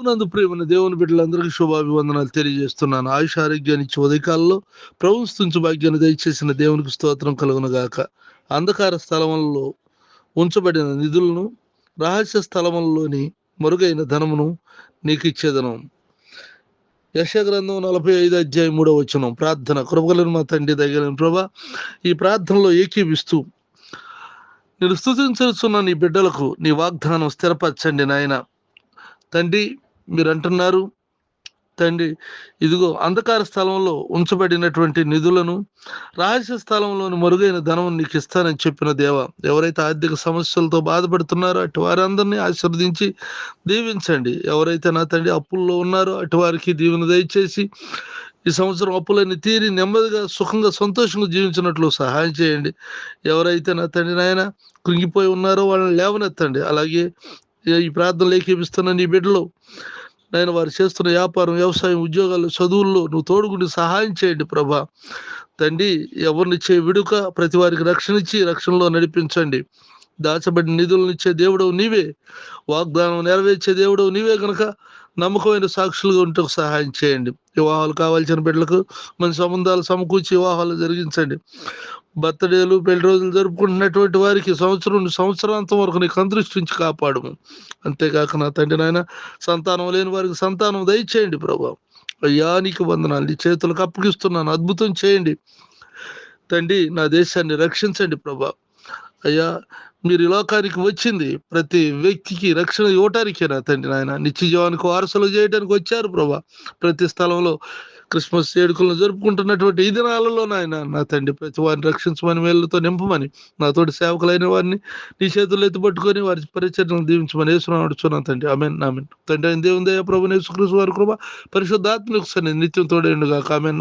నందు ప్రియమైన దేవుని బిడ్డలందరికీ శుభాభివందనాలు తెలియజేస్తున్నాను. ఆయుష ఆరోగ్యాన్ని ఇచ్చి ఉదయకాలంలో ప్రభువు స్తుతించు భాగ్యాన్ని దయచేసిన దేవునికి స్తోత్రం కలుగును గాక. అంధకార స్థలములలో ఉంచబడిన నిధులను, రహస్య స్థలములలోని మరుగైన ధనమును నీకు ఇచ్చేదను. యెషయా గ్రంథం 45:3 ప్రార్థన. కృపగలిగిన మా తండ్రి, దయగలిగిన ప్రభా, ఈ ప్రార్థనలో ఏకీభిస్తూ నేను స్తుతించుచున్న నీ బిడ్డలకు నీ వాగ్దానం స్థిరపరచండి నాయన. తండ్రి, మీరు అంటున్నారు తండ్రి, ఇదిగో అంధకార స్థలంలో ఉంచబడినటువంటి నిధులను, రహస్య స్థలంలోని మరుగైన ధనం నీకు ఇస్తానని చెప్పిన దేవ, ఎవరైతే ఆర్థిక సమస్యలతో బాధపడుతున్నారో అటు వారందరినీ ఆశీర్వదించి దీవించండి. ఎవరైతే నా తండ్రి అప్పుల్లో ఉన్నారో అటు వారికి దీవెన దయచేసి ఈ సంవత్సరం అప్పులన్నీ తీరి నెమ్మదిగా, సుఖంగా, సంతోషంగా జీవించినట్లు సహాయం చేయండి. ఎవరైతే నా తండ్రి నాయన కృంగిపోయి ఉన్నారో వాళ్ళని లేవనెత్తండి. అలాగే ఈ ప్రార్థనలు ఏకీపిస్తున్న నీ బిడ్డలు నేను వారు చేస్తున్న వ్యాపారం, వ్యవసాయం, ఉద్యోగాలు, చదువుల్లో నువ్వు తోడుగుండి సహాయం చేయండి ప్రభా. తండ్రి, ఎవరినిచ్చే విడుక ప్రతి వారికి రక్షణ ఇచ్చి రక్షణలో నడిపించండి. దాచబడిన నిధులను ఇచ్చే దేవుడవు నీవే, వాగ్దానం నెరవేర్చే దేవుడవు నీవే కనుక నమ్మకమైన సాక్షులుగా ఉంటూ సహాయం చేయండి. వివాహాలు కావాల్సిన బిడ్డలకు మన సంబంధాలు సమకూర్చి వివాహాలు జరిగించండి. బర్త్డేలు, పెళ్లి రోజులు జరుపుకుంటున్నటువంటి వారికి సంవత్సరాంతం వరకు నీకు అంతృష్టించి కాపాడము. అంతేకాక నా తండ్రి నాయన, సంతానం లేని వారికి సంతానం దయచేయండి ప్రభా. అయ్యా, నీకు వందనాలు. నీ చేతులకు అప్పగిస్తున్నాను, అద్భుతం చేయండి తండ్రి. నా దేశాన్ని రక్షించండి ప్రభా. అయ్యా, మీరు ఈ లోకానికి వచ్చింది ప్రతి వ్యక్తికి రక్షణ ఇవ్వటానికే నా తండ్రి నాయన. నిత్య జీవానికి వారసులు చేయడానికి వచ్చారు ప్రభా. ప్రతి స్థలంలో క్రిస్మస్ వేడుకలను జరుపుకుంటున్నటువంటి ఈ దినాలలో నాయన నా తండ్రి, ప్రతి వారిని రక్షించమని, మేలుతో నింపమని, నాతోటి సేవకులైన వారిని నీ చేతుల్లో ఎత్తుపట్టుకొని వారి పరిచర్యను దీవించమని యేసునామమున తండ్రి. ఆమేన్, ఆమేన్. తండ్రి అయిన దేవుని దయ, ప్రభువైన యేసుక్రీస్తు వారి కృప, పరిశుద్ధాత్మకు సన్నిధి నిత్యం తోడేయుండుగాక. ఆమేన్.